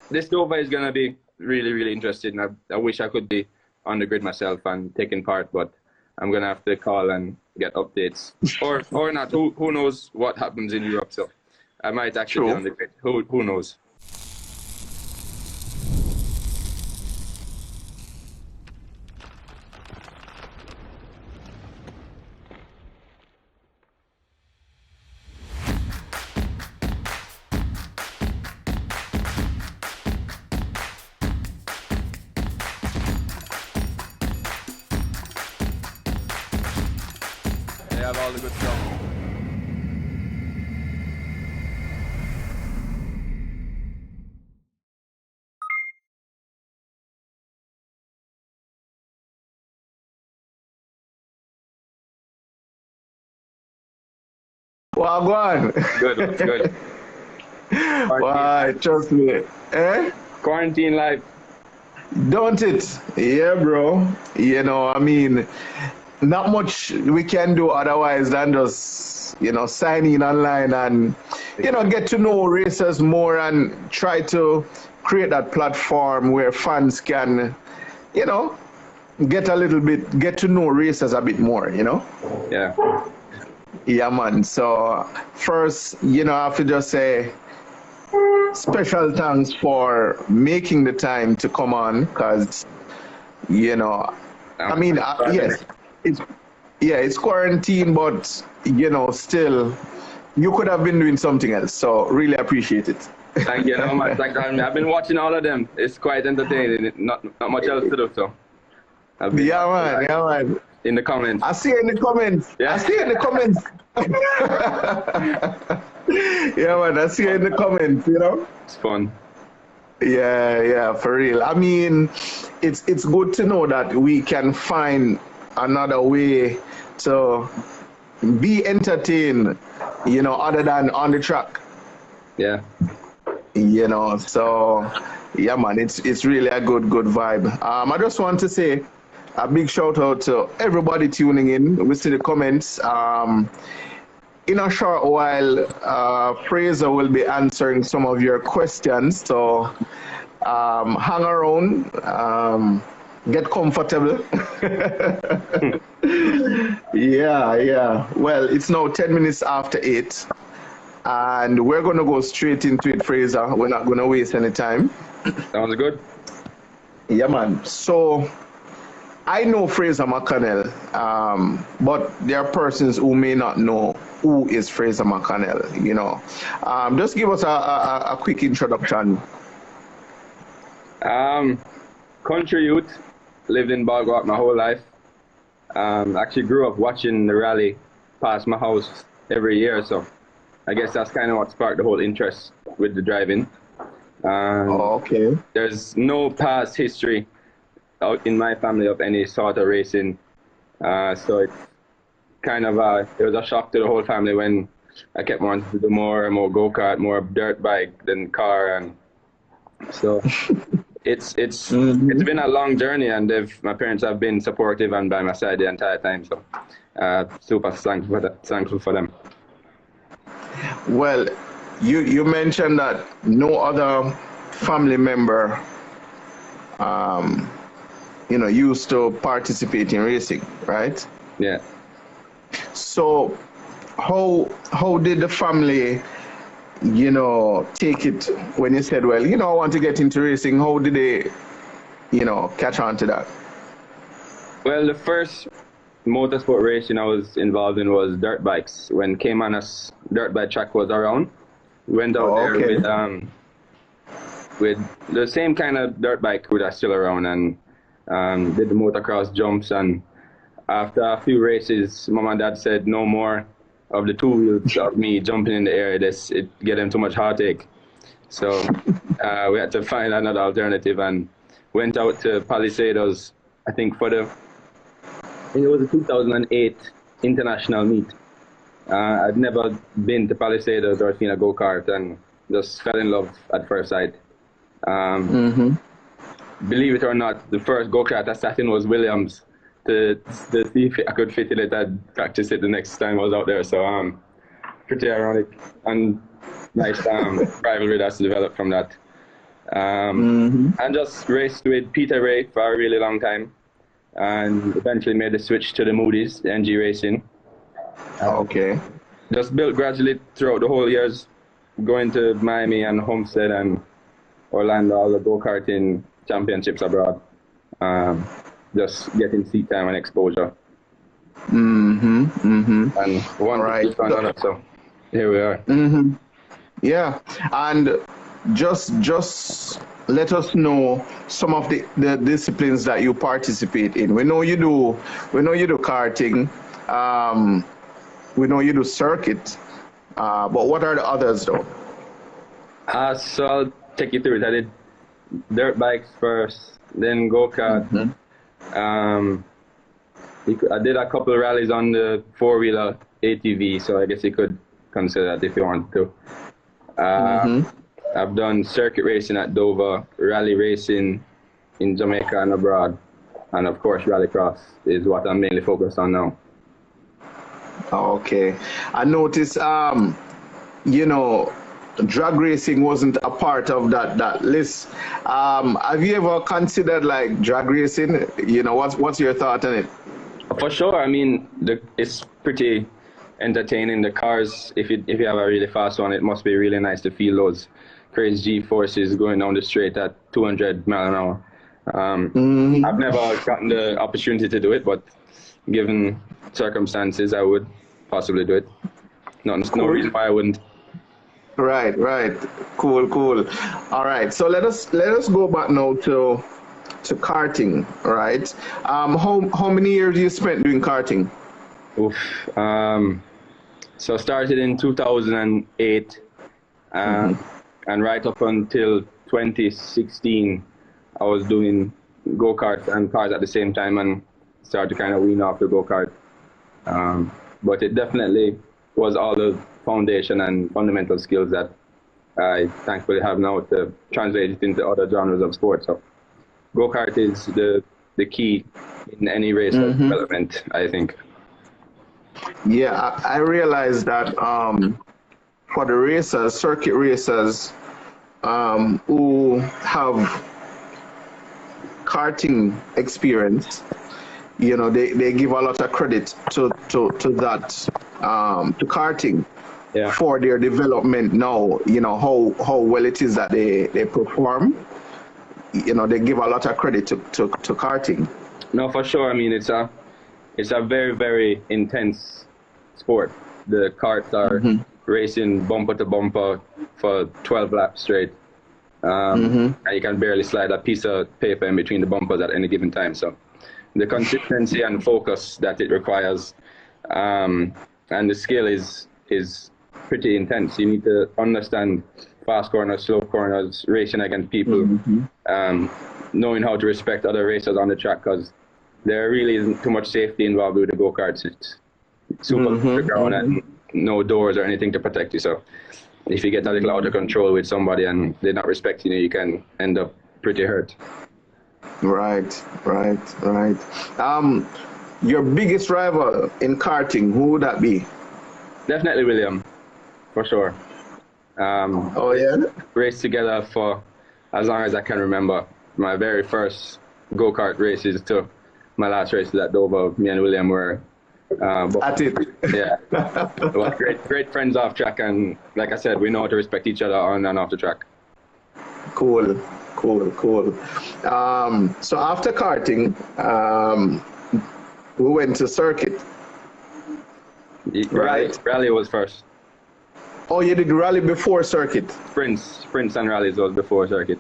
this Nova is gonna be really, really interesting. I wish I could be on the grid myself and taking part, but I'm gonna have to call and get updates, or not. Who knows what happens in Europe? So I might actually be on the grid. Who knows? They have all the good stuff. Well, go on. Good, good. Why, trust me. Eh? Quarantine life. Don't it? Yeah, bro. You know, I mean, not much we can do otherwise than just, sign in online and, get to know racers more and try to create that platform where fans can, get to know racers a bit more, Yeah. Yeah, man. So first, I have to just say special thanks for making the time to come on because, I mean, yes, it's quarantine, but, still, you could have been doing something else. So really appreciate it. Thank you so much. Thank you. I've been watching all of them. It's quite entertaining. Not much else to do, so. Yeah, man. In the comments. I see it in the comments. Yeah. I see it in the comments. Yeah, man. I see it in the comments, It's fun. Yeah, for real. I mean, it's good to know that we can find another way to be entertained, other than on the track. Yeah. So yeah, man, it's really a good vibe. I just want to say a big shout out to everybody tuning in. We see the comments. In a short while, Fraser will be answering some of your questions. So hang around, get comfortable. Yeah. Well, it's now 10 minutes after 8. And we're going to go straight into it, Fraser. We're not going to waste any time. Sounds good. Yeah, man. So I know Fraser McConnell, but there are persons who may not know who is Fraser McConnell, Just give us a quick introduction. Country youth, lived in Bogwalk my whole life. Actually grew up watching the rally past my house every year, so I guess that's kind of what sparked the whole interest with the driving. Okay. There's no past history out in my family of any sort of racing, so it's kind of it was a shock to the whole family when I kept wanting to do more and more go-kart, more dirt bike than car, and so it's been a long journey, and my parents have been supportive and by my side the entire time, so super thankful for them. Well, you mentioned that no other family member used to participate in racing, right? Yeah. So how did the family take it when you said, well, I want to get into racing? How did they catch on to that? Well, the first motorsport racing I was involved in was dirt bikes when Caymanas dirt bike track was around. We went out there with the same kind of dirt bike crew that's still around, and did the motocross jumps, and after a few races, Mom and Dad said no more of the two wheels of me jumping in the air. It get them too much heartache. So we had to find another alternative and went out to Palisados, I think it was a 2008 international meet. I'd never been to Palisados or seen a go-kart and just fell in love at first sight. Believe it or not, the first go-kart I sat in was Williams. To see if I could fit in it, I'd practice it the next time I was out there. So pretty ironic and nice rivalry that's developed from that. And just raced with Peter Ray for a really long time, and eventually made the switch to the Moody's, the NG Racing. Okay. Just built gradually throughout the whole years, going to Miami and Homestead and Orlando, all the go-karting championships abroad. Just getting seat time and exposure. And one right. So here we are. Yeah, and just let us know some of the disciplines that you participate in. We know you do karting. We know you do circuit. But what are the others though? So I'll take you through it. I did dirt bikes first, then go-kart. I did a couple of rallies on the four-wheeler ATV, so I guess you could consider that if you want to. I've done circuit racing at Dover, rally racing in Jamaica and abroad, and of course rallycross is what I'm mainly focused on now. Okay. I noticed, drag racing wasn't a part of that list. Have you ever considered like drag racing? What's your thought on it? For sure. I mean, it's pretty entertaining. The cars, if you have a really fast one, it must be really nice to feel those crazy G-forces going down the straight at 200 miles an hour. I've never gotten the opportunity to do it, but given circumstances, I would possibly do it. No reason why I wouldn't. Right. Cool. All right. So let us go back now to karting. Right. How many years you spent doing karting? So I started in 2008, and right up until 2016, I was doing go-karts and cars at the same time, and started to kind of wean off the go-kart. But it definitely was all the foundation and fundamental skills that I thankfully have now to translate it into other genres of sport. So go-kart is the key in any race development, I think. Yeah, I realized that for the racers, circuit racers who have karting experience, they give a lot of credit to that, to karting, for their development now. How well it is that they perform. They give a lot of credit to karting. No, for sure. I mean, it's a very, very intense sport. The karts are racing bumper to bumper for 12 laps straight. And you can barely slide a piece of paper in between the bumpers at any given time. So the consistency and focus that it requires, and the skill is pretty intense. You need to understand fast corners, slow corners, racing against people, knowing how to respect other racers on the track, because there really isn't too much safety involved with the go-karts. It's super underground and no doors or anything to protect you. So if you get a little out of control with somebody and they're not respecting you, you can end up pretty hurt. Right. Your biggest rival in karting, who would that be? Definitely William, for sure. Raced together for as long as I can remember. My very first go-kart races to my last races at Dover, me and William were at it. Yeah. Well, great friends off track, and like I said, we know how to respect each other on and off the track. Cool. So after karting, we went to circuit. Right. Rally was first. Oh, you did rally before circuit? Sprints and rallies was before circuit.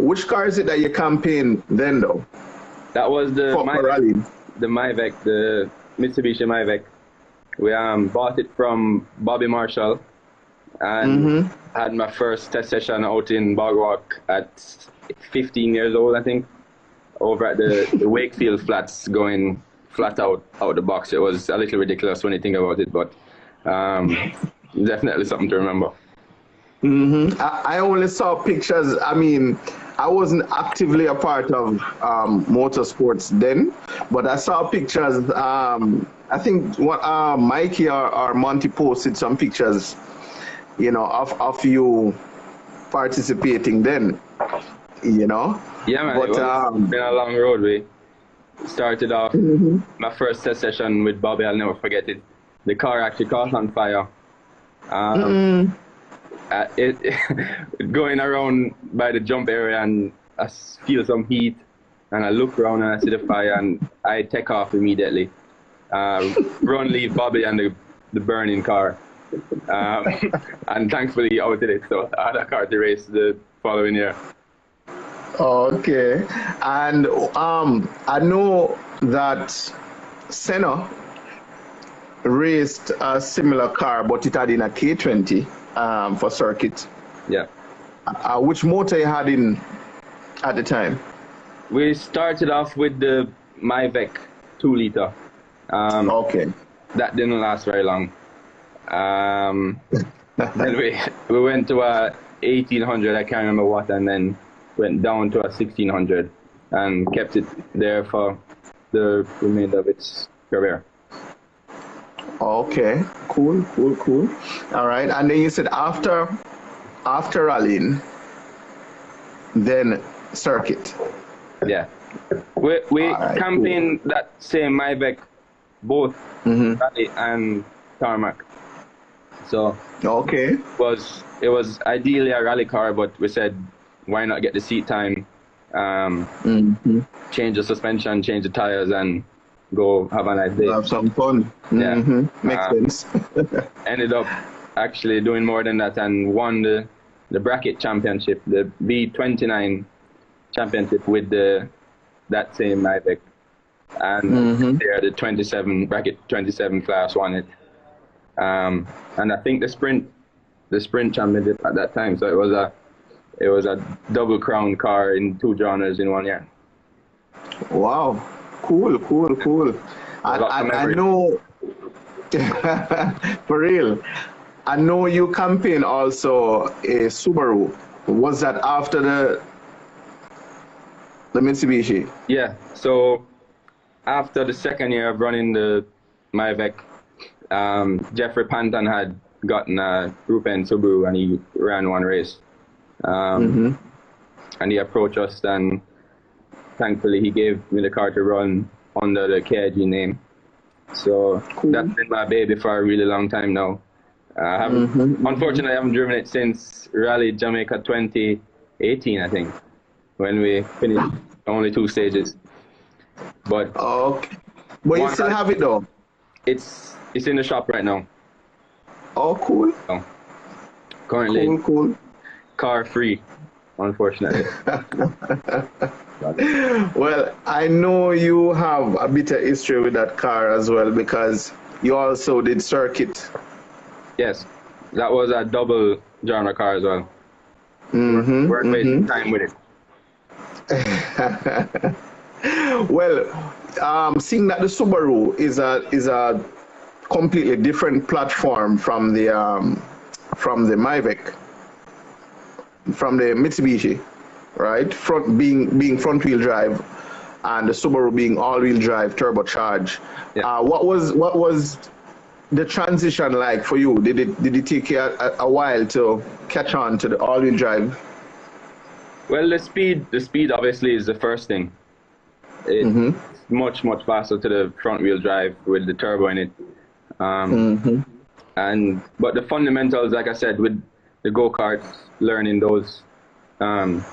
Which car is it that you campaigned then though? That was the Myvec, the Mitsubishi Myvec. We bought it from Bobby Marshall, and had my first test session out in Boardwalk at 15 years old, I think, over at the Wakefield flats, going flat out the box. It was a little ridiculous when you think about it, but definitely something to remember. I only saw pictures. I mean, I wasn't actively a part of motorsports then, but I saw pictures. I think what Mikey or Monty posted some pictures you know, of you participating then, you know. Yeah, man. But It's been a long road. We started off my first test session with Bobby. I'll never forget it. The car actually caught on fire. Going around by the jump area, and I feel some heat, and I look around and I see the fire, and I take off immediately. Run, leave Bobby and the burning car. And thankfully out of it, so I had a car to race the following year. okay, and I know that Senna raced a similar car, but it had in a K20 for circuit. Yeah. Which motor you had in at the time? We started off with the Myvec 2-liter. Okay. That didn't last very long. Then we went to a 1800, I can't remember what, and then went down to a 1600 and kept it there for the remainder of its career. Okay, cool. All right, and then you said after rallying, then circuit. Yeah, we right, campaigned that same Myvec, both rally and tarmac. So okay, it was ideally a rally car, but we said why not get the seat time, change the suspension, change the tires, and go have a nice day. Have some fun. Yeah. Makes sense. Ended up actually doing more than that and won the bracket championship, the B29 championship with that same Myvec. And there the 27 bracket 27 class won it. And I think the sprint championship at that time. So it was a double crown car in 2 genres in 1 year. Wow, cool. I know, for real. I know you campaign also a Subaru. Was that after the Mitsubishi? Yeah. So after the second year of running the Myvec, Jeffrey Panton had gotten a Group N Subaru and he ran one race. And he approached us, and thankfully he gave me the car to run under the KIG name. So that's been my baby for a really long time now. Unfortunately, I haven't driven it since Rally Jamaica 2018, I think, when we finished only 2 stages. But okay, but you still have it though. It's in the shop right now. Oh, cool. So, currently, cool. Car free, unfortunately. Well, I know you have a bit of history with that car as well, because you also did circuit. Yes, that was a double genre car as well. We're wasting time with it. Well, seeing that the Subaru is a completely different platform from the Myvec, from the Mitsubishi, right? Being front wheel drive, and the Subaru being all wheel drive, turbocharged. Yeah. What was the transition like for you? Did it take you a while to catch on to the all wheel drive? Well, the speed obviously is the first thing. It's much faster to the front wheel drive with the turbo in it. But the fundamentals, like I said, with the go-karts, learning those kind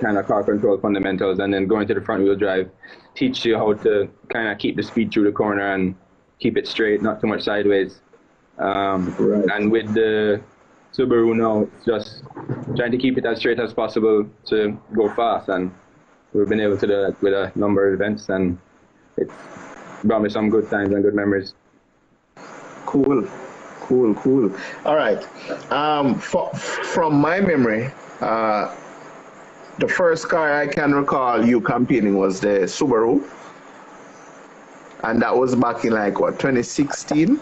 of car control fundamentals, and then going to the front wheel drive, teach you how to kind of keep the speed through the corner and keep it straight, not too much sideways. And with the Subaru now, it's just trying to keep it as straight as possible to go fast, and we've been able to do that with a number of events, and it's brought me some good times and good memories. Cool. All right. From my memory, the first car I can recall you campaigning was the Subaru, and that was back in like what, 2016?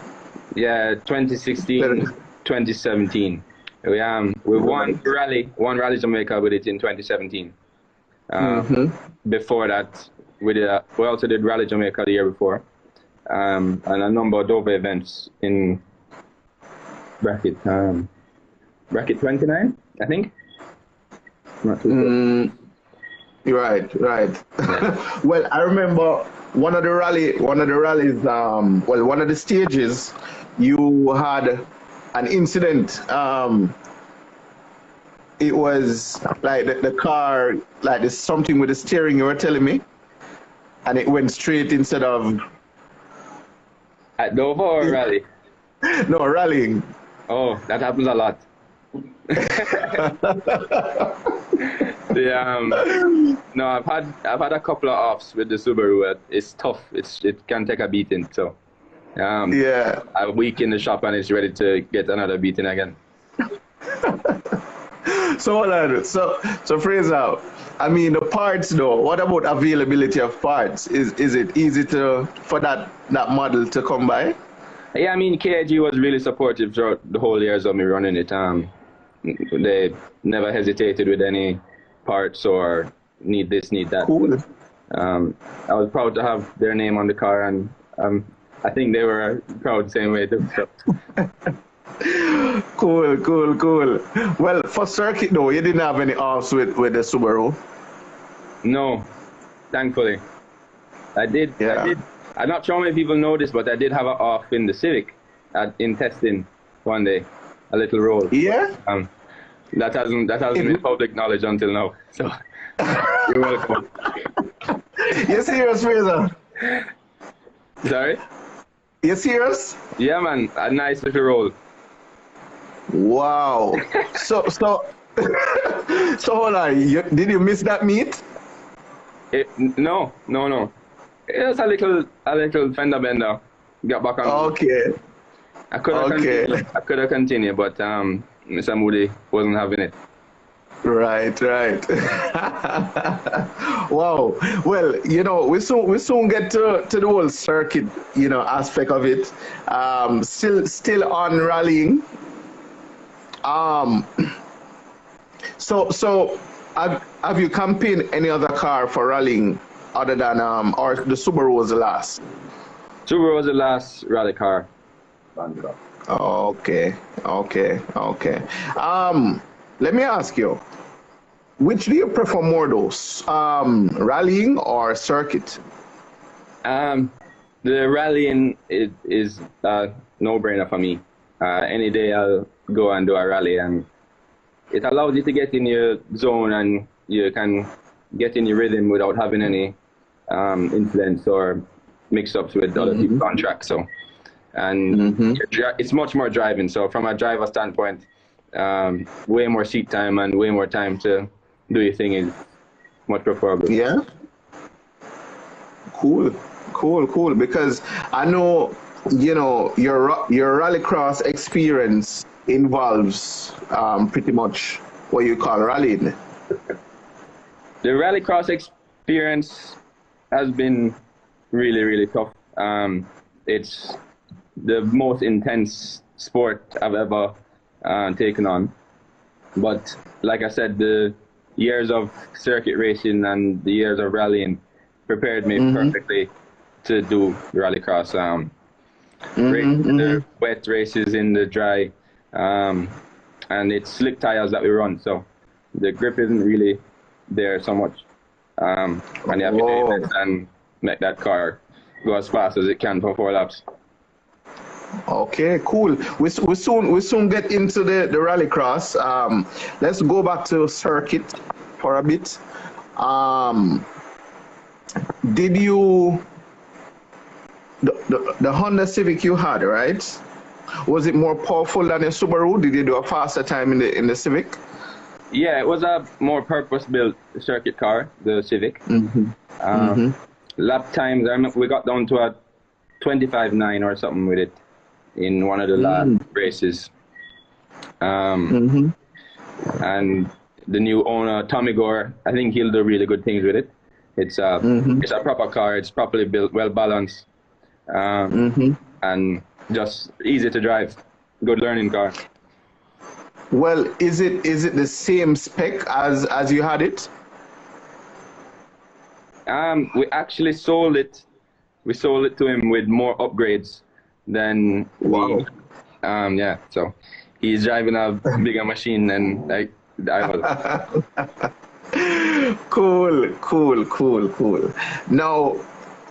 Yeah, 2016, 2017. We won Rally Jamaica with it in 2017. Before that, we also did Rally Jamaica the year before, and a number of Dover events in bracket bracket 29, I think. Not too sure. Right. Yeah. Well, I remember one of the rallies, one of the stages, you had an incident. It was like the car, like there's something with the steering, you were telling me, and it went straight instead of. At Dover or rally? No, rallying. Oh, that happens a lot. No, I've had a couple of offs with the Subaru. It's tough. It can take a beating. So yeah, a week in the shop and it's ready to get another beating again. So hold on. So Fraser, I mean the parts though. What about availability of parts? Is it easy for that model to come by? Yeah, I mean KIG was really supportive throughout the whole years of me running it. They never hesitated with any parts or need this, need that. Cool. I was proud to have their name on the car, and I think they were proud the same way too. So. Cool. Well, for circuit though, you didn't have any offs with the Subaru? No, thankfully. I did. Yeah. I'm not sure many people know this, but I did have an off in the Civic in testing one day, a little roll. Yeah. That hasn't been public knowledge until now. So you're welcome. You serious, Fraser? Sorry? You serious? Yeah, man. A nice little roll. Wow. So hold on. Did you miss that meet? No. It was a little fender bender. Got back on. Okay. I could have continued, but Mr. Moody wasn't having it. Right. Wow. Well, we soon get to the whole circuit, aspect of it. Still on rallying. So have you campaigned any other car for rallying other than or the Subaru was the last? Subaru was the last rally car. Okay. Let me ask you, which do you prefer more, those rallying or circuit? The rallying is a no-brainer for me. Any day I'll go and do a rally, and it allows you to get in your zone and you can get in your rhythm without having any influence or mix-ups with other people on track. So, and it's much more driving. So from a driver standpoint, way more seat time and way more time to do your thing is much preferable. Yeah. Cool. Because I know, your rallycross experience involves pretty much what you call rallying. The rallycross experience has been really, really tough. It's the most intense sport I've ever taken on. But like I said, the years of circuit racing and the years of rallying prepared me perfectly to do rallycross. The wet races in the dry, and it's slick tires that we run, so the grip isn't really there so much. And you have to do it and make that car go as fast as it can for 4 laps. Okay, cool. We soon get into the rallycross. Let's go back to circuit for a bit. Did you the Honda Civic you had, right? Was it more powerful than a Subaru? Did you do a faster time in the Civic? Yeah, it was a more purpose-built circuit car, the Civic. Lap times, I remember we got down to a 25.9 or something with it in one of the last races. And the new owner, Tommy Gore, I think he'll do really good things with it. It's a proper car. It's properly built, well balanced, and just easy to drive. Good learning car. Well, is it the same spec as you had it? We actually sold it. We sold it to him with more upgrades than wow. Yeah. So he's driving a bigger machine than like I was. Cool, cool, cool, cool. Now,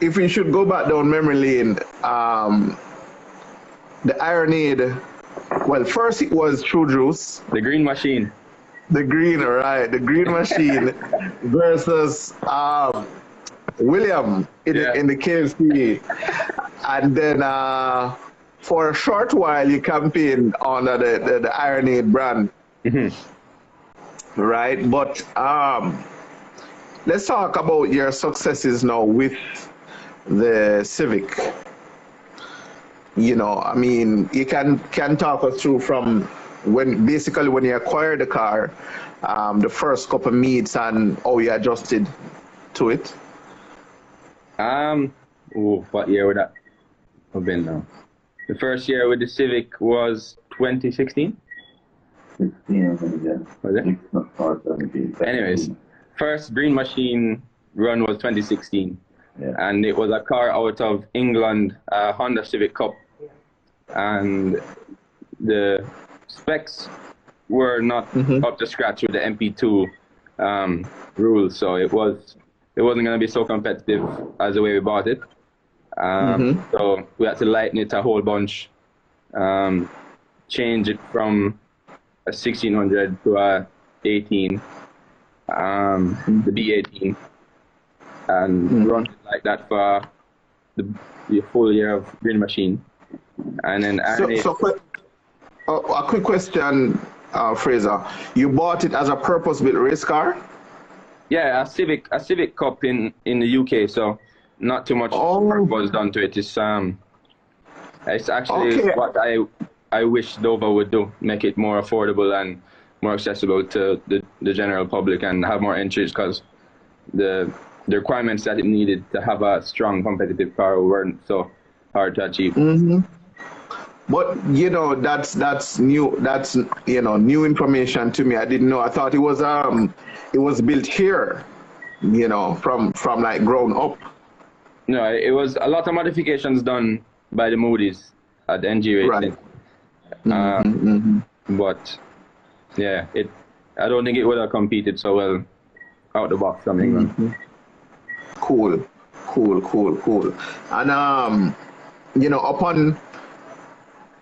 if we should go back down memory lane, the Ironade, well, first it was True Juice. The green machine. The green, right? The green machine versus William in the KFC, and then for a short while you campaigned under the Ironade brand, right? But let's talk about your successes now with the Civic. You know, I mean, you can talk us through from when you acquired the car, the first couple meets and how you adjusted to it. What year would that have been now? The first year with the Civic was 2016. 16, Was it? Anyways, first green machine run was 2016, and it was a car out of England, a Honda Civic Cup, and the specs were not up to scratch with the MP2 rules, so it wasn't going to be so competitive as the way we bought it. So we had to lighten it a whole bunch, change it from a 1600 to a 18, the B18, and run it like that for the full year of green machine. And then a quick question, Fraser. You bought it as a purpose-built race car? Yeah, a Civic Cup in the UK, so not too much work was done to it. It's actually what I wish Dover would do, make it more affordable and more accessible to the general public and have more entries, because the requirements that it needed to have a strong competitive car weren't so hard to achieve. But you know, that's new. That's, you know, new information to me. I didn't know. I thought it was built here, you know, from like ground up. No, it was a lot of modifications done by the Moody's at the NG Racing. Right. But yeah, I don't think it would have competed so well out the box from England. Cool. And you know, upon,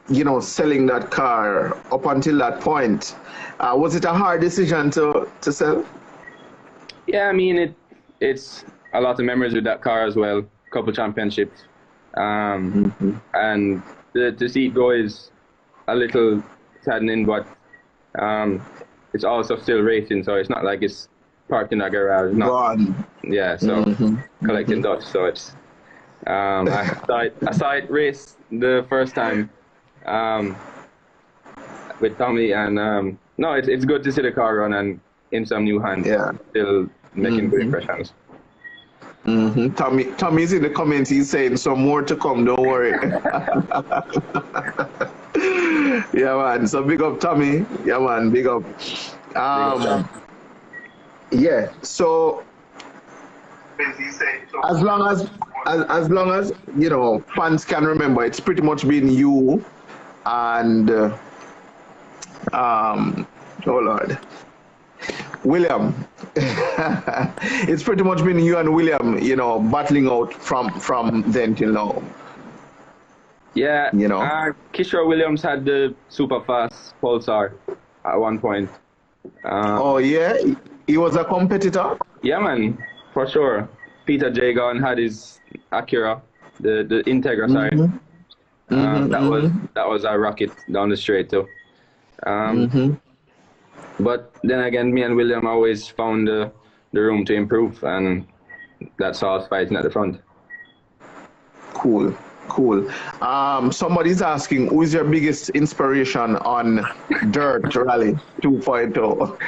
you know, selling that car, up until that point, was it a hard decision to sell? Yeah, I mean, it's a lot of memories with that car as well. Couple championships, and to see it go is a little saddening, but it's also still racing, so it's not like it's parked in a garage. Yeah, so collecting dust. So it's I saw it race the first time with Tommy, and no, it's good to see the car run and in some new hands. Yeah, still making good impressions. Tommy's in the comments. He's saying some more to come. Don't worry. Yeah, man. So big up, Tommy. Yeah, man. Big up. Yeah. So as long as you know, fans can remember, it's pretty much been you and oh Lord, William. It's pretty much been you and William, you know, battling out from then till now. Yeah, you know, Kishore Williams had the super fast Pulsar at one point. Oh yeah, he was a competitor. Yeah, man, for sure. Peter Jagon had his Acura, the Integra side. That was a rocket down the straight too. But then again, me and William always found the room to improve, and that's us fighting at the front. Cool. Somebody's asking, who is your biggest inspiration on Dirt Rally 2.0?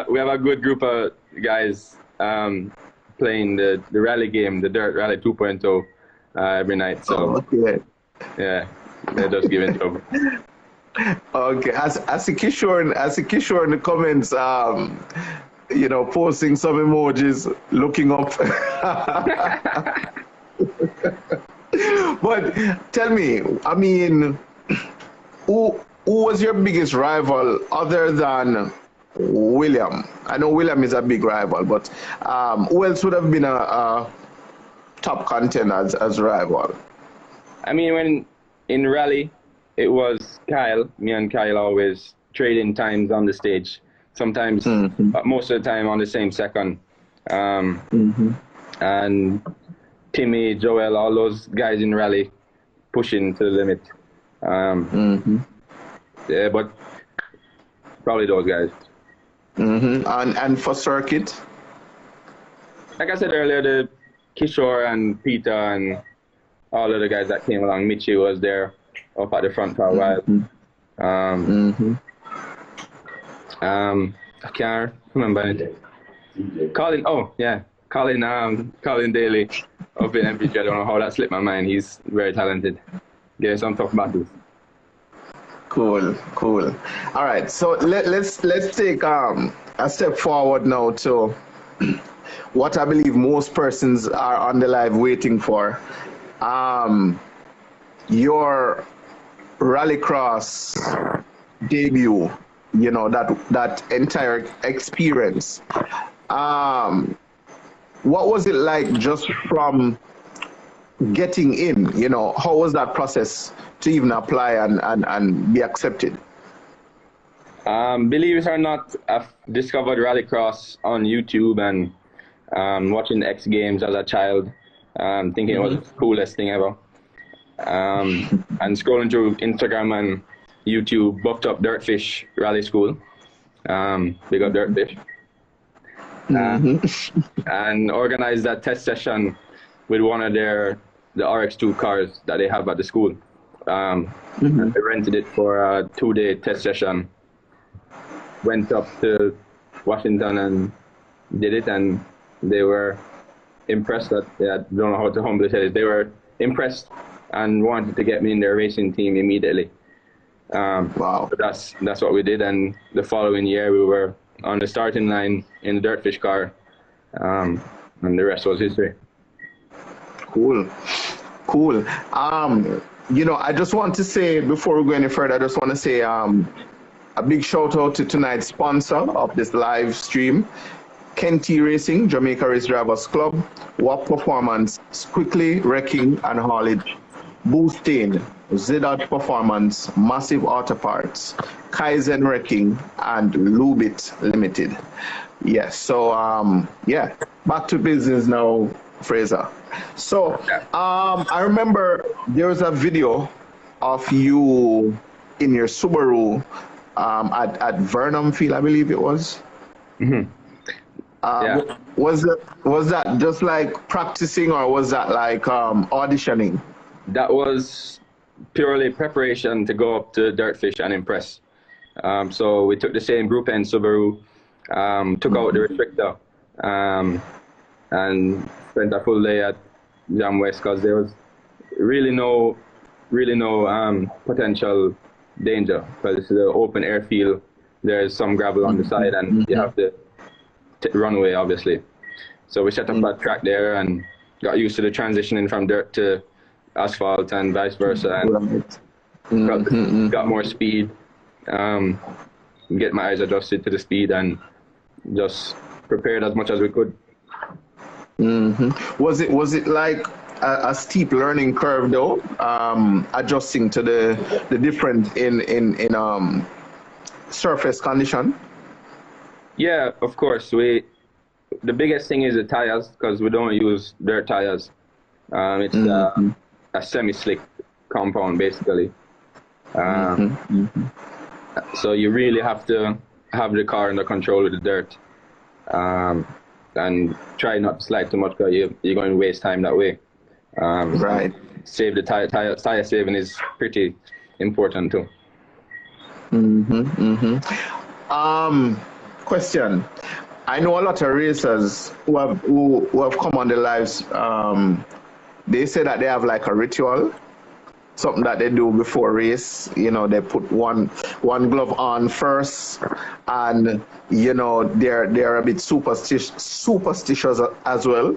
We have a good group of guys playing the rally game, the Dirt Rally 2.0 every night. So yeah, they're just giving trouble. Okay, as a Kishore in the comments, you know, posting some emojis, looking up. But tell me, I mean, who was your biggest rival other than William? I know William is a big rival, but who else would have been a top contender as rival? I mean, when in rally, it was Kyle. Me and Kyle always trading times on the stage. Sometimes, but most of the time on the same second. And Timmy, Joel, all those guys in rally pushing to the limit. Yeah, but probably those guys. And for circuit? Like I said earlier, the Kishore and Peter and all of the guys that came along. Mitchie was there up at the front for a while. I can't remember it. Colin, oh yeah, Colin Daly up in MPG. I don't know how that slipped my mind. He's very talented. Yeah, some tough battles. Cool. All right, so let's take a step forward now to what I believe most persons are on the live waiting for. Your rallycross debut, you know, that entire experience. What was it like just from getting in? You know, how was that process to even apply and be accepted? Believe it or not, I've discovered rallycross on YouTube and watching X Games as a child, thinking it was the coolest thing ever. And scrolling through Instagram and YouTube, booked up Dirtfish Rally School. Big up Dirtfish. And organized that test session with one of the RX2 cars that they have at the school. I rented it for a 2-day test session. Went up to Washington and did it, and they were impressed. I don't know how to humbly say it. They were impressed and wanted to get me in their racing team immediately. Wow. So that's what we did, and the following year we were on the starting line in the Dirtfish car, and the rest was history. Cool. You know, I just want to say, before we go any further, I just want to say a big shout out to tonight's sponsor of this live stream, Kenty Racing, Jamaica Race Drivers Club, WAP Performance, Quickly Wrecking and Haulage, Boosting, Z-Dodge Performance, Massive Auto Parts, Kaizen Wrecking, and Lubit Limited. Yes, so yeah, back to business now, Fraser. So I remember there was a video of you in your Subaru at Vernon Field, I believe it was. Yeah. Was that just like practicing, or was that like auditioning? That was purely preparation to go up to Dirtfish and impress. So we took the same Group N Subaru, took out the restrictor, and spent a full day at Jam West, because there was really no potential danger, because it's an open air field. There's some gravel on the side, and you have to run away, obviously. So we set up that track there and got used to the transitioning from dirt to asphalt and vice versa, and got more speed, get my eyes adjusted to the speed, and just prepared as much as we could. Was it like a steep learning curve though, adjusting to the difference in surface condition? Yeah, of course. The biggest thing is the tires, because we don't use dirt tires. It's a semi-slick compound, basically. So you really have to have the car under control with the dirt, and try not to slide too much, because you're going to waste time that way. Right. Save the tire saving is pretty important too. Question. I know a lot of racers who have come on the lives. They say that they have like a ritual, something that they do before race. You know, they put one glove on first, and you know they're a bit superstitious as well.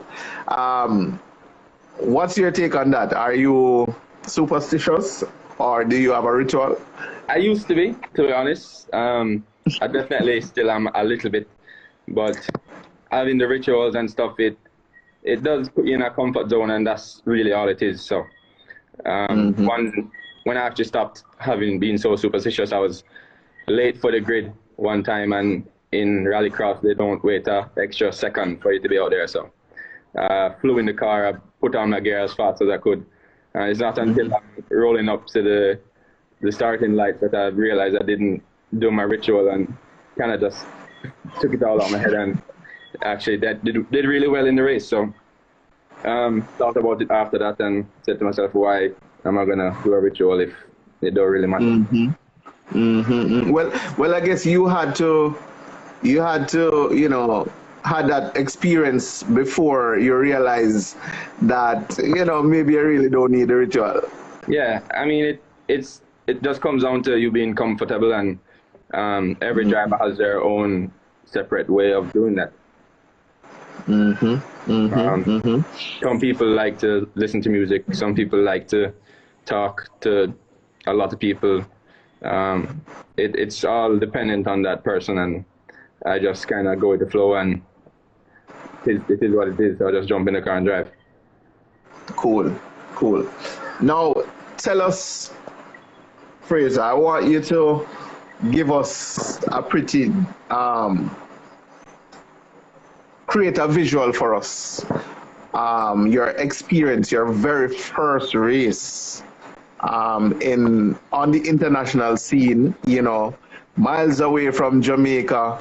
What's your take on that? Are you superstitious? or do you have a ritual? I used to be honest. I definitely still am a little bit, but having the rituals and stuff, it does put you in a comfort zone, and that's really all it is. So, when I actually stopped being so superstitious, I was late for the grid one time, and in rallycross they don't wait an extra second for you to be out there. So, flew in the car, I put on my gear as fast as I could. It's not until I'm rolling up to the starting lights that I realized I didn't do my ritual, and kind of just took it all out of my head, and actually that did really well in the race. So thought about it after that and said to myself, why am I gonna do a ritual if it don't really matter? Well, I guess you had to had that experience before you realize that maybe you really don't need a ritual. Yeah, I mean it just comes down to you being comfortable, and every driver has their own separate way of doing that. Some people like to listen to music, some people like to talk to a lot of people. It's all dependent on that person, and I just kind of go with the flow, and it is what it is. So I just jump in the car and drive. Cool. Now tell us, Fraser, I want you to give us a pretty create a visual for us. Your experience, your very first race on the international scene, miles away from Jamaica.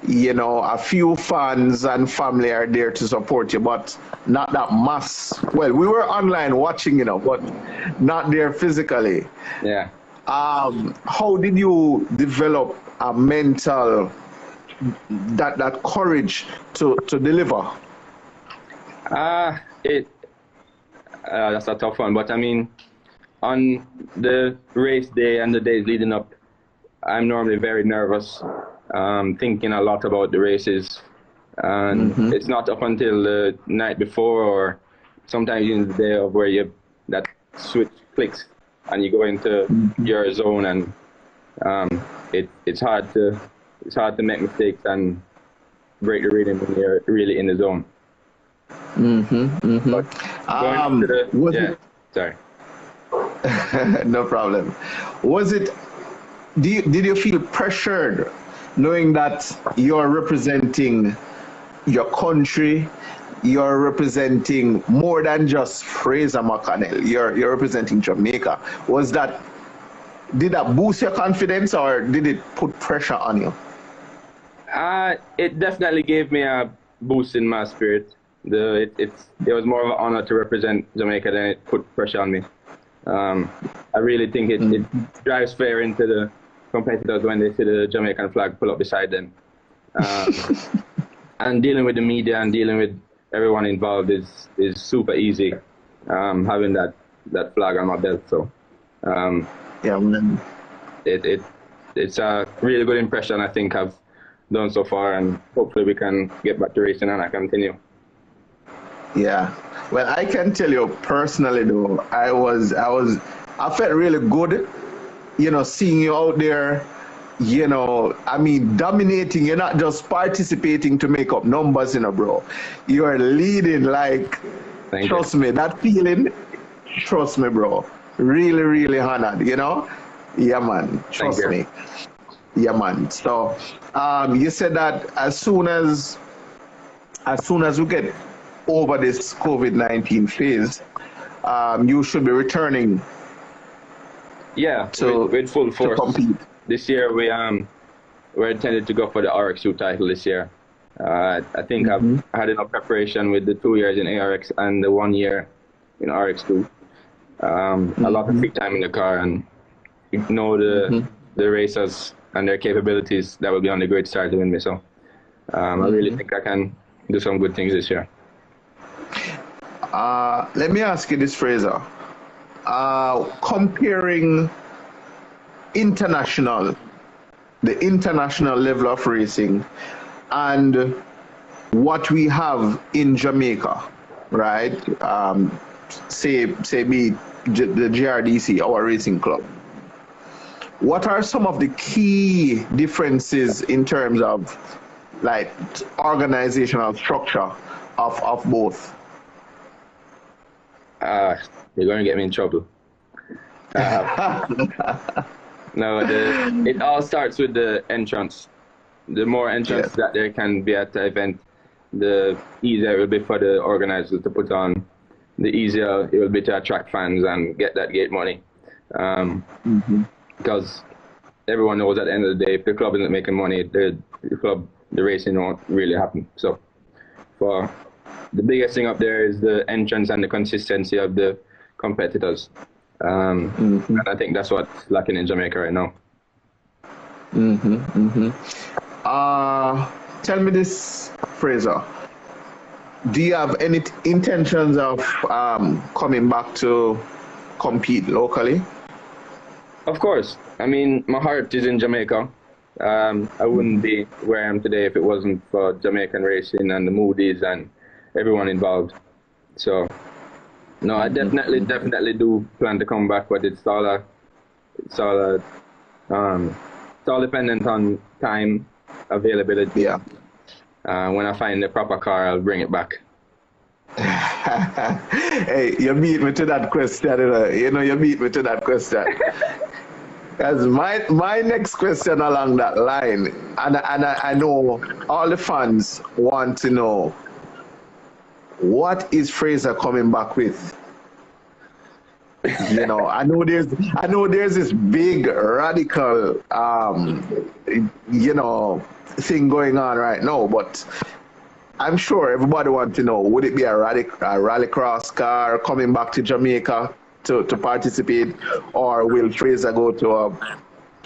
A few fans and family are there to support you, but not that mass. Well, we were online watching, but not there physically. Yeah. How did you develop a mental that courage to deliver? That's a tough one, but I mean, on the race day and the days leading up, I'm normally very nervous, thinking a lot about the races, and it's not up until the night before, or sometimes in the day of where that switch clicks and you go into your zone, and it's hard to make mistakes and break the rhythm when you're really in the zone. But going into sorry. No problem. Did you feel pressured knowing that you're representing your country, you're representing more than just Fraser McConnell, you're representing Jamaica? Did that boost your confidence, or did it put pressure on you? It definitely gave me a boost in my spirit. It was more of an honor to represent Jamaica than it put pressure on me. I really think it drives fear into the competitors when they see the Jamaican flag pull up beside them. And dealing with the media and dealing with everyone involved is super easy, having that flag on my belt. So it's a really good impression I think I've done so far, and hopefully we can get back to racing and I continue. Yeah, well, I can tell you personally though, I felt really good, seeing you out there, dominating. You're not just participating to make up numbers, bro. You're leading, trust me, that feeling, trust me, bro. Really, really honored, Yeah, man, trust me. Yeah, man. So, you said that as soon as we get over this COVID-19 phase, you should be returning. Yeah, with full force. To compete. This year we're intended to go for the RX2 title this year. I think I've had enough preparation with the 2 years in ARX and the 1 year in RX2. A lot of free time in the car, and the racers and their capabilities that will be on the great side to win me. So I really think I can do some good things this year. Let me ask you this, Fraser. Comparing the international level of racing and what we have in Jamaica, right? Say be the GRDC, our racing club, what are some of the key differences in terms of like organizational structure of both? You're going to get me in trouble. No, it all starts with the entrance. The more entrance that there can be at the event, the easier it will be for the organizers to put on. The easier it will be to attract fans and get that gate money. Because everyone knows at the end of the day, if the club isn't making money, the racing won't really happen. So, for the biggest thing up there is the entrance and the consistency of the competitors. And I think that's what's lacking in Jamaica right now. Tell me this, Fraser. Do you have any intentions of coming back to compete locally? Of course. I mean, my heart is in Jamaica. I wouldn't be where I am today if it wasn't for Jamaican racing and the Moody's and everyone involved. So, no, I definitely do plan to come back, but it's all dependent on time, availability. Yeah. When I find the proper car, I'll bring it back. Hey, you beat me to that question. You beat me to that question. Because my next question along that line, and I know all the fans want to know, what is Fraser coming back with? I know there's this big radical thing going on right now, but I'm sure everybody wants to know, would it be a rallycross car coming back to Jamaica to participate, or will Fraser go to a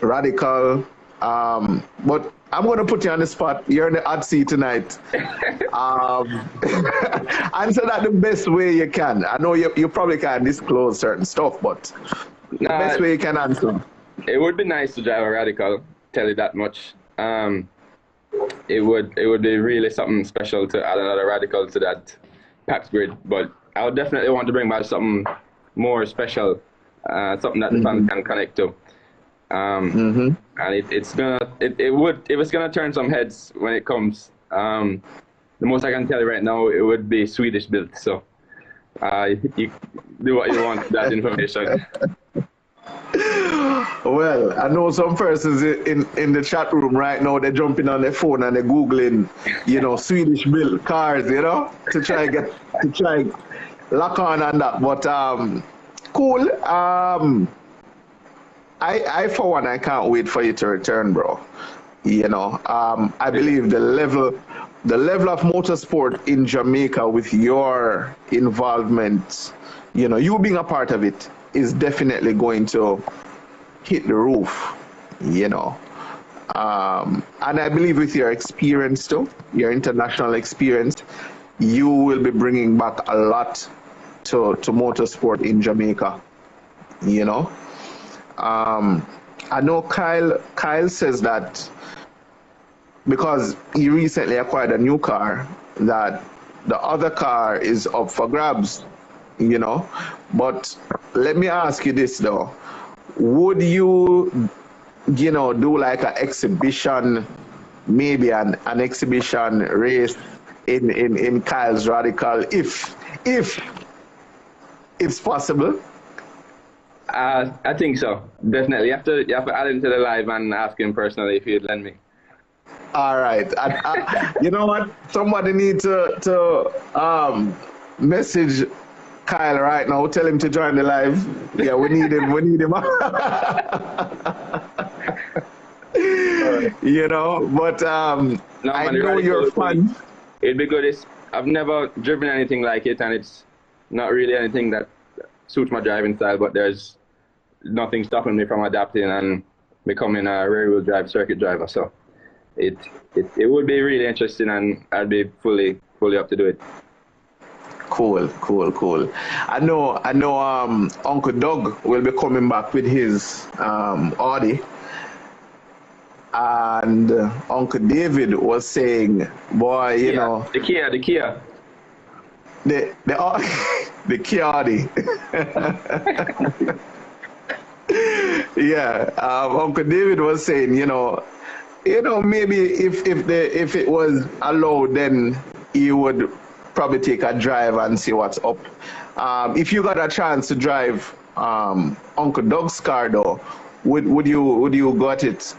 radical? But I'm going to put you on the spot. You're in the hot seat tonight. Answer that the best way you can. I know you probably can't disclose certain stuff, but the best way you can answer. It would be nice to drive a radical, tell you that much. It would be really something special to add another radical to that packed grid, but I would definitely want to bring back something more special, something that the fans can connect to. And if it's gonna turn some heads when it comes. The most I can tell you right now, it would be Swedish built. So you do what you want with that information. Well, I know some persons in the chat room right now, they're jumping on their phone and they're Googling, Swedish built cars, to try lock on that. But cool. I for one, I can't wait for you to return, bro. I believe the level of motorsport in Jamaica with your involvement, you being a part of it, is definitely going to hit the roof, and I believe with your experience too, your international experience, you will be bringing back a lot to motorsport in Jamaica, I know Kyle says that because he recently acquired a new car, that the other car is up for grabs, but let me ask you this though, would you do like an exhibition, maybe an exhibition race in Kyle's radical, if it's possible? I think so. Definitely. You have to add him to the live and ask him personally if he'd lend me. All right. You know what? Somebody needs to message Kyle right now. Tell him to join the live. Yeah, we need him. But no, I know you're fun. It'd be good. I've never driven anything like it, and it's not really anything that suits my driving style, but there's nothing stopping me from adapting and becoming a rear-wheel drive circuit driver. So it would be really interesting, and I'd be fully up to do it. Cool. I know Uncle Doug will be coming back with his Audi, and Uncle David was saying, boy, the Kia. The Kiadi. Yeah, Uncle David was saying, maybe if it was allowed, then he would probably take a drive and see what's up. If you got a chance to drive Uncle Doug's car, though, would you got it?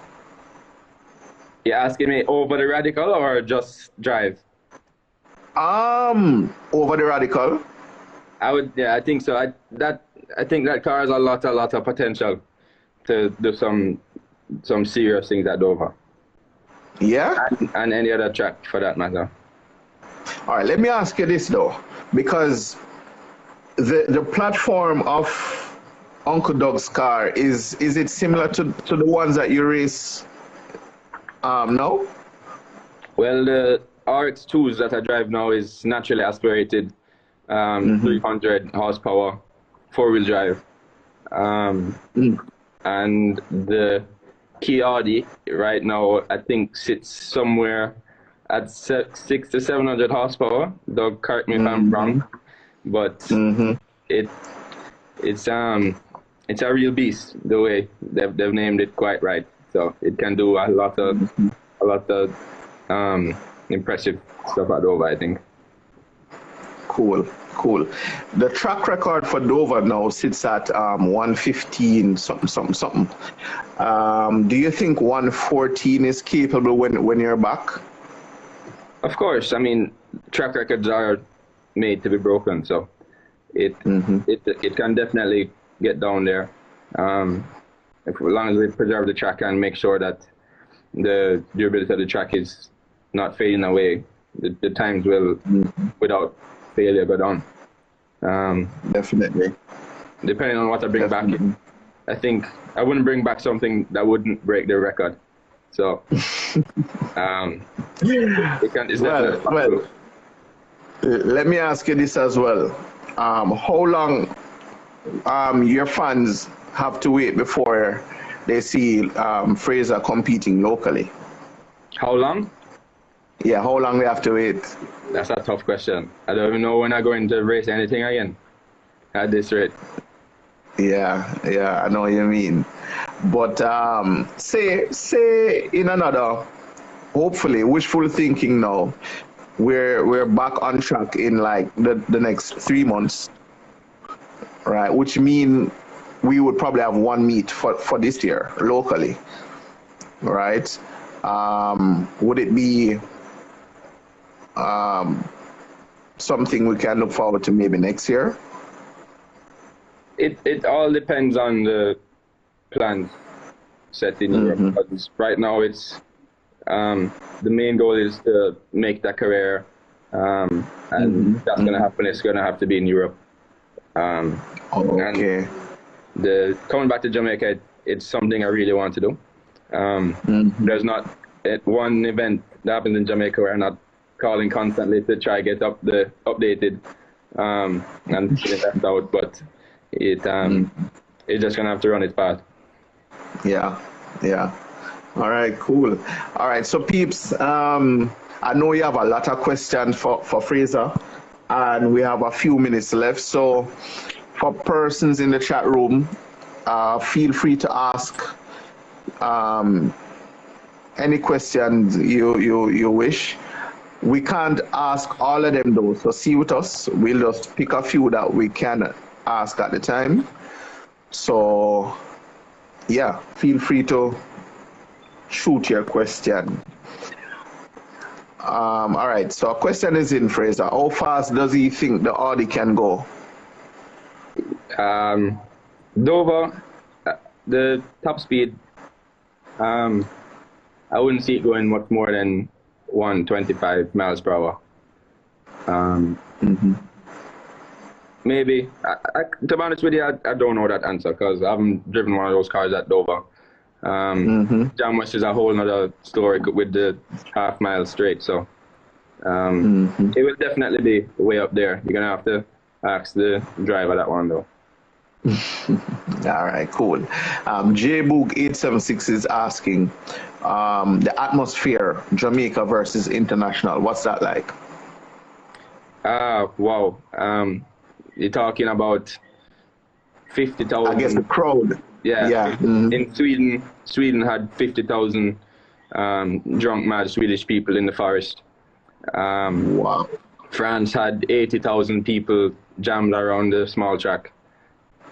You're asking me over the radical or just drive? Over the radical. I think so. I think that car has a lot of potential to do some serious things at Dover. Yeah? And any other track for that matter. All right, let me ask you this though, because the platform of Uncle Doug's car, is it similar to the ones that you race now? Well, the RX2s that I drive now is naturally aspirated, 300 horsepower, four-wheel drive. And the Kiadi right now, I think, sits somewhere at 600 to 700 horsepower. Doug, correct me if I'm wrong, but it's a real beast. The way they've named it quite right, so it can do a lot of impressive stuff at Dover, I think. Cool. The track record for Dover now sits at 115 something. Do you think 114 is capable when you're back? Of course. I mean, track records are made to be broken, so it can definitely get down there. As long as we preserve the track and make sure that the durability of the track is not fading away, the times will, without failure, go down. Definitely. Depending on what I bring back, I think I wouldn't bring back something that wouldn't break the record. So, it's definitely possible. Let me ask you this as well. How long your fans have to wait before they see Fraser competing locally? How long? Yeah, how long they have to wait? That's a tough question. I don't even know when I'm going to race anything again at this rate. Yeah, I know what you mean. But say in another, hopefully, wishful thinking now, we're back on track in like the next 3 months, right? Which mean we would probably have one meet for this year locally, right? Would it be something we can look forward to maybe next year? It all depends on the plans set in Europe. Because right now it's the main goal is to make that career, and that's gonna happen. It's gonna have to be in Europe. Okay. And coming back to Jamaica, it's something I really want to do. There's not one event that happens in Jamaica where I'm not calling constantly to try get updated and get that out, but it's just gonna have to run its path. Yeah. All right, cool. All right, so peeps, I know you have a lot of questions for Fraser, and we have a few minutes left. So for persons in the chat room, feel free to ask any questions you wish. We can't ask all of them though, so see with us. We'll just pick a few that we can ask at the time. So yeah, feel free to shoot your question. All right, so a question is in, Fraser. How fast does he think the Audi can go? Dover, the top speed, I wouldn't see it going much more than 125 miles per hour. Maybe. To be honest with you, I don't know that answer because I haven't driven one of those cars at Dover. Jam West is a whole other story with the half mile straight, so it will definitely be way up there. You're gonna have to ask the driver that one though. All right, cool. JBoog876 is asking the atmosphere, Jamaica versus international. What's that like? Wow. you're talking about 50,000. I guess the crowd. Yeah. Yeah. In Sweden had 50,000 drunk, mad Swedish people in the forest. Wow. France had 80,000 people jammed around the small track.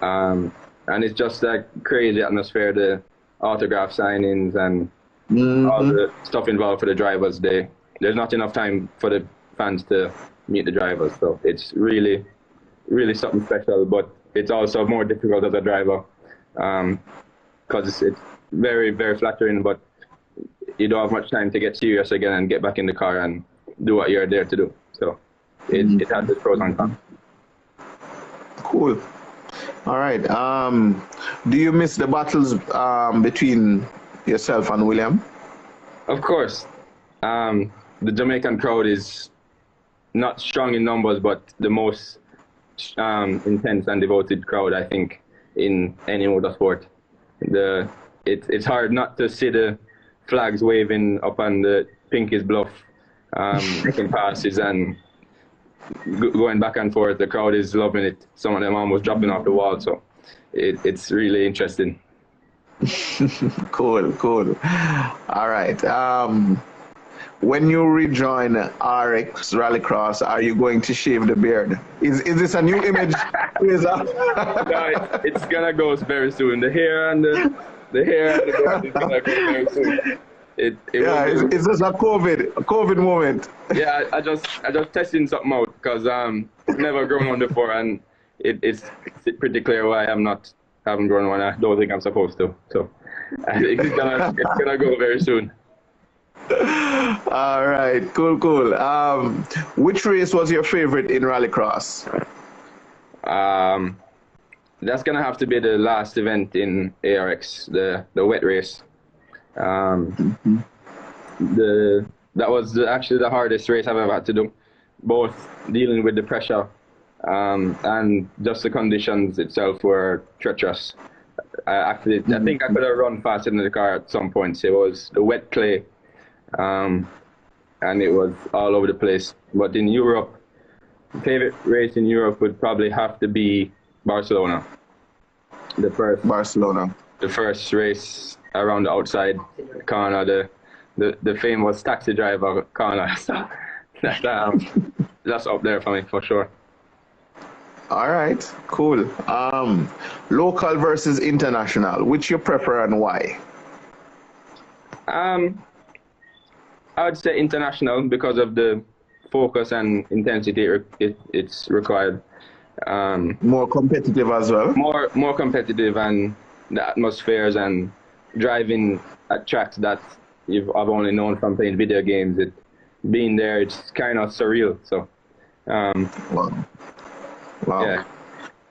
And it's just that crazy atmosphere, the autograph signings and all the stuff involved for the drivers. There's not enough time for the fans to meet the drivers. So it's really, really something special, but it's also more difficult as a driver because it's very, very flattering, but you don't have much time to get serious again and get back in the car and do what you're there to do. So it has its pros and cons. Cool. All right. Do you miss the battles between yourself and William? Of course. The Jamaican crowd is not strong in numbers, but the most intense and devoted crowd, I think, in any motorsport. It's hard not to see the flags waving up on the Pinky's Bluff, making passes and going back and forth. The crowd is loving it. Some of them almost dropping off the wall, so it's really interesting. Cool. All right. When you rejoin RX Rallycross, are you going to shave the beard? Is this a new image? No, it's gonna go very soon. The hair and the beard is gonna go very soon. It's just a COVID moment. Yeah, I just testing something out because never grown one before, and it's pretty clear why haven't grown one. I don't think I'm supposed to. So it's gonna go very soon. All right, cool. Which race was your favorite in Rallycross? That's gonna have to be the last event in ARX, the wet race. That was actually the hardest race I've ever had to do, both dealing with the pressure and just the conditions itself were treacherous. I think I could have run faster in the car at some points. It was the wet clay, and it was all over the place. But in Europe, favorite race in Europe would probably have to be Barcelona. The first race around the outside corner, the famous taxi driver corner. So that's up there for me for sure. All right, cool. Local versus international, which you prefer and why? I would say international because of the focus and intensity it's required. More competitive as well? More competitive, and the atmospheres and driving at tracks that I've only known from playing video games. Being there, it's kind of surreal. So, Wow.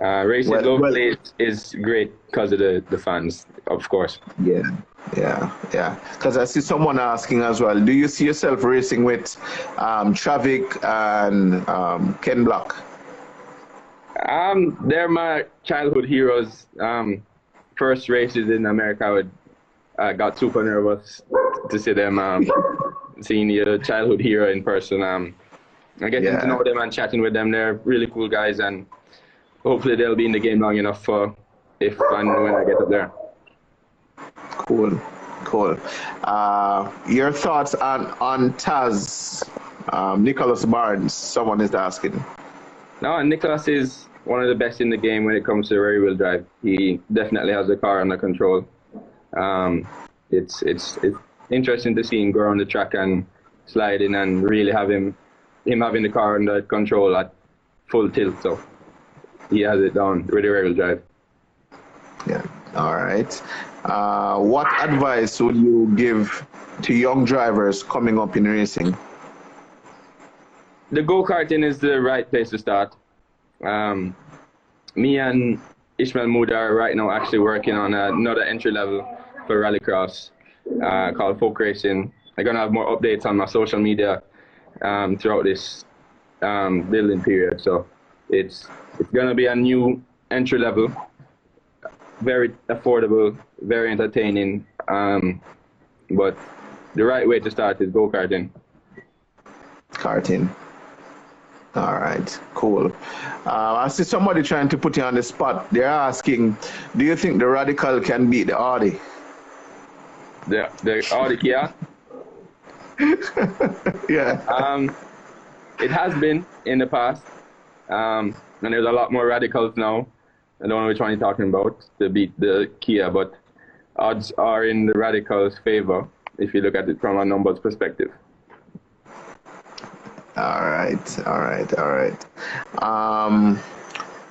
Yeah. Racing locally is great because of the fans, of course. Yeah. Because I see someone asking as well, do you see yourself racing with Civic and Ken Block? They're my childhood heroes. First races in America, I got super nervous to see them, seeing your childhood hero in person. And getting to know them and chatting with them. They're really cool guys, and hopefully they'll be in the game long enough for if and when I get up there. Cool. Your thoughts on Taz, Nicholas Barnes, someone is asking. No, Nicholas is one of the best in the game when it comes to rear-wheel drive. He definitely has the car under control. It's interesting to see him go around the track and slide in and really have him having the car under control at full tilt. So he has it down with the rear-wheel drive. Yeah. All right. What advice would you give to young drivers coming up in racing? The go-karting is the right place to start. Me and Ishmael Mood are right now actually working on another entry level for rallycross called Folk Racing. I'm going to have more updates on my social media throughout this building period. So it's going to be a new entry level, very affordable, very entertaining, but the right way to start is go-karting. All right, cool. I see somebody trying to put you on the spot. They're asking, do you think the Radical can beat the Audi? The Audi Kia? Yeah. It has been in the past, and there's a lot more radicals now. I don't know which one you're talking about to beat the Kia, but odds are in the radicals' favor if you look at it from a numbers perspective. All right.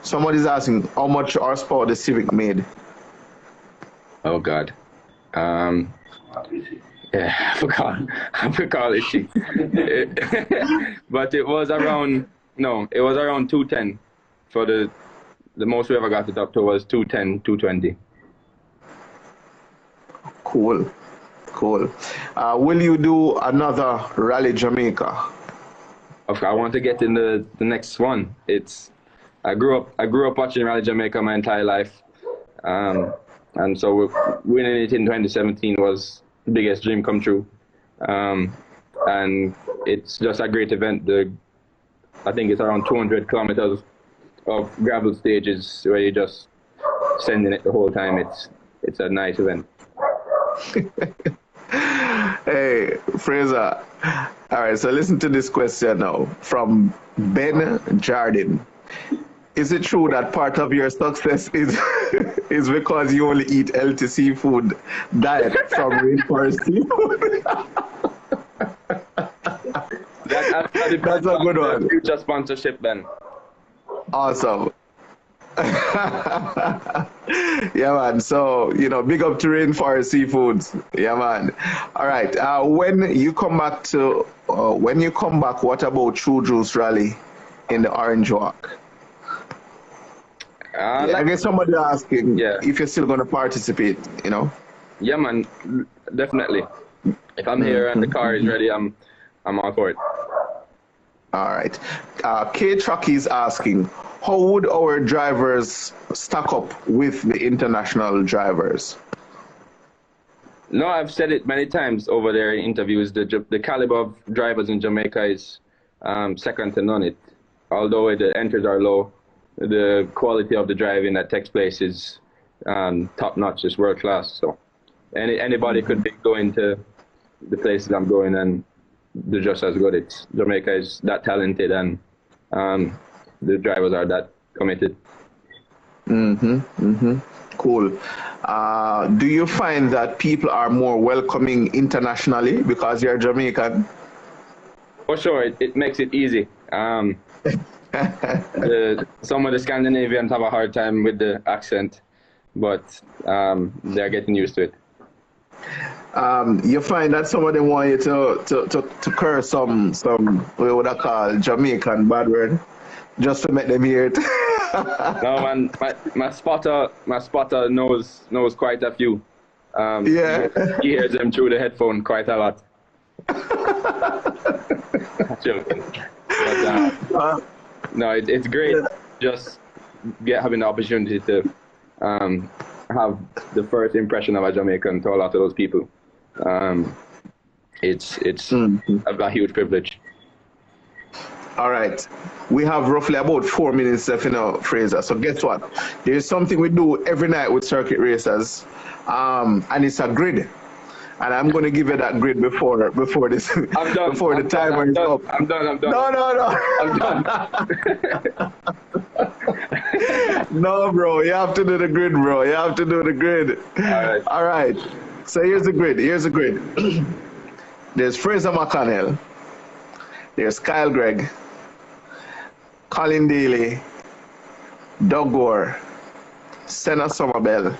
Somebody's asking how much horsepower the Civic made. Oh God. Yeah, I forgot it. But it was around 210 for the most we ever got it up to was 210, 220. Cool. Will you do another Rally Jamaica? I want to get in the next one. I grew up watching Rally Jamaica my entire life, and so winning it in 2017 was the biggest dream come true. And it's just a great event. I think it's around 200 kilometers of gravel stages where you're just sending it the whole time. It's a nice event. Hey, Fraser. All right, so listen to this question now from Ben Jardin. Is it true that part of your success is because you only eat healthy seafood diet from rainforest seafood? That's a good one. Future sponsorship, Ben. Awesome. Yeah, man. So, big up to Rainforest Seafoods. Yeah, man. All right. When you come back, what about True Juice Rally in the Orange Walk? I guess somebody asking if you're still going to participate, Yeah, man. Definitely. If I'm here and the car is ready, I'm all for it. All right. K-Truck is asking, how would our drivers stack up with the international drivers? No, I've said it many times over there in interviews. The caliber of drivers in Jamaica is second to none. Although the entries are low, the quality of the driving that takes place is top notch. It's world class. So anybody could be going to the places I'm going, and they're just as good. Jamaica is that talented, and the drivers are that committed. Cool. Do you find that people are more welcoming internationally because you're Jamaican? For sure, it makes it easy. Some of the Scandinavians have a hard time with the accent, but they're getting used to it. You find that some of them want you to curse some what would I call Jamaican bad word just to make them hear it. No, man, my spotter knows quite a few. He hears them through the headphone quite a lot. Joking. But, no, it's great just having the opportunity to have the first impression of a Jamaican to a lot of those people. It's a huge privilege. All right. We have roughly about 4 minutes left, Fraser. So guess what? There's something we do every night with circuit racers, and it's a grid. And I'm going to give you that grid before this. I'm done. Before the timer is up. I'm done. No. I'm done. No, bro. You have to do the grid, bro. You have to do the grid. All right. So here's the grid. There's Fraser McConnell. There's Kyle Gregg, Colin Daly, Doug Gore, Senna Somerville,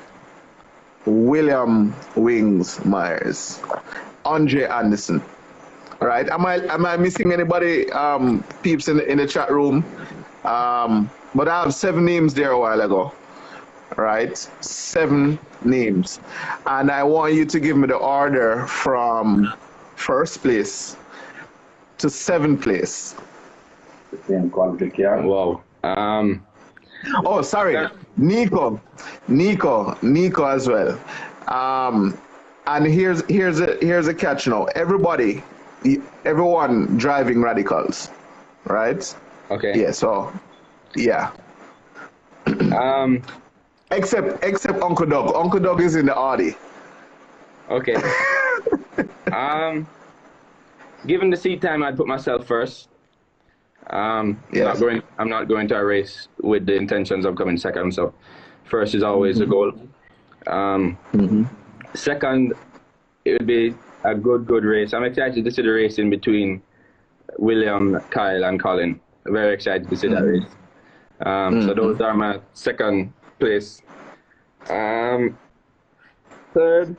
William Wings Myers, Andre Anderson. Right? Am I missing anybody? Peeps in the chat room. But I have 7 names there a while ago. Right? 7 names. And I want you to give me the order from first place to 7th place. The same qualification. Wow. Oh, sorry. Nico as well. And here's a catch now. Everyone driving radicals, right? Okay. Yeah, so yeah. Um. Except Uncle Doug. Uncle Doug is in the Audi. Okay. Given the seat time, I'd put myself first. Yes. I'm not going to a race with the intentions of coming second. So, first is always the goal. Second, it would be a good race. I'm excited to see the race in between William, Kyle, and Colin. Very excited to see that race. So those are my second place. Third,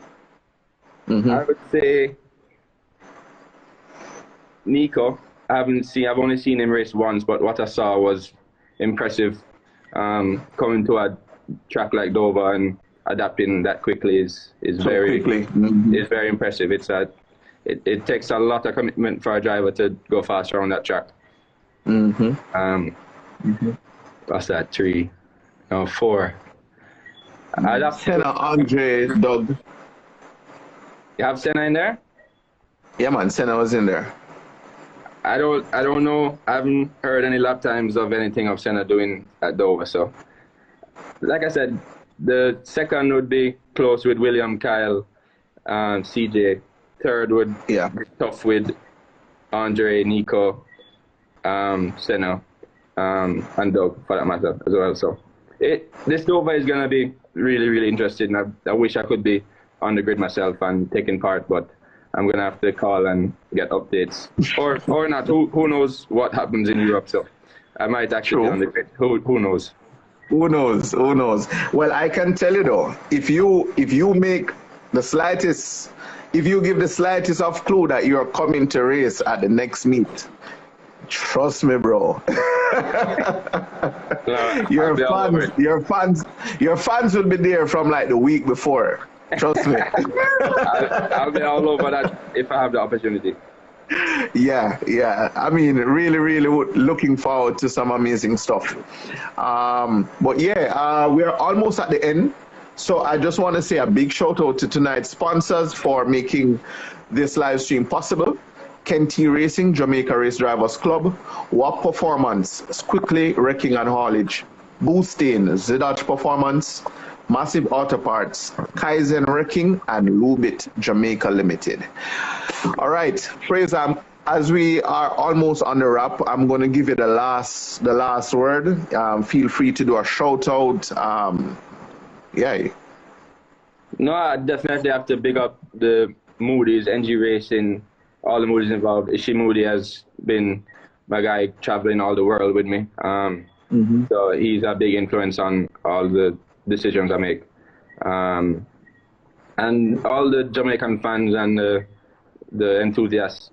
I would say Nico. I've only seen him race once, but what I saw was impressive. Coming to a track like Dover and adapting that quickly is very impressive. It takes a lot of commitment for a driver to go fast around that track. What's that? 3, no 4. Senna, Andre, Doug. You have Senna in there? Yeah, man, Senna was in there. I don't know. I haven't heard any lap times of anything of Senna doing at Dover. So, like I said, the second would be close with William, Kyle, CJ. Third would be tough with Andre, Nico, Senna, and Doug for that matter as well. So, this Dover is gonna be really interesting. I wish I could be on the grid myself and taking part, but I'm gonna have to call and get updates, or not. Who knows what happens in Europe? So I might actually be on the grid. Who knows? Who knows? Who knows? Well, I can tell you though, if you make the slightest, if you give the slightest of clue that you're coming to race at the next meet, trust me, bro. Your fans will be there from like the week before. Trust me. I'll be all over that if I have the opportunity. Yeah. I mean, really looking forward to some amazing stuff. But yeah, we're almost at the end. So I just want to say a big shout out to tonight's sponsors for making this live stream possible. Kenty Racing, Jamaica Race Drivers Club, WAP Performance, Quickly Wrecking and Haulage, Boosting, Zidach Performance, Massive Auto Parts, Kaizen Wrecking, and Lubit Jamaica Limited. All right, Fraser, as we are almost on the wrap, I'm going to give you the last word. Feel free to do a shout out. No, I definitely have to big up the Moody's, NG Racing, all the Moody's involved. Ishi Moody has been my guy traveling all the world with me. So he's a big influence on all the decisions I make. And all the Jamaican fans and the enthusiasts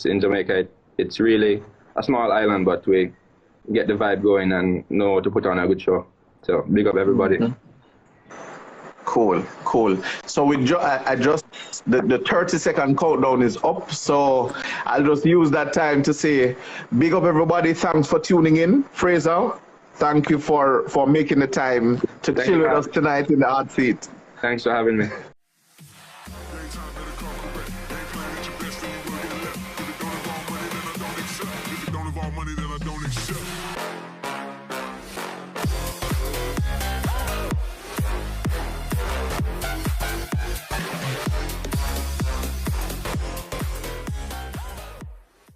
in Jamaica, it's really a small island, but we get the vibe going and know to put on a good show. So big up everybody. Cool. So the 30-second countdown is up. So I'll just use that time to say big up everybody. Thanks for tuning in. Fraser, thank you for making the time to chill with us tonight in the hot seat. Thanks for having me.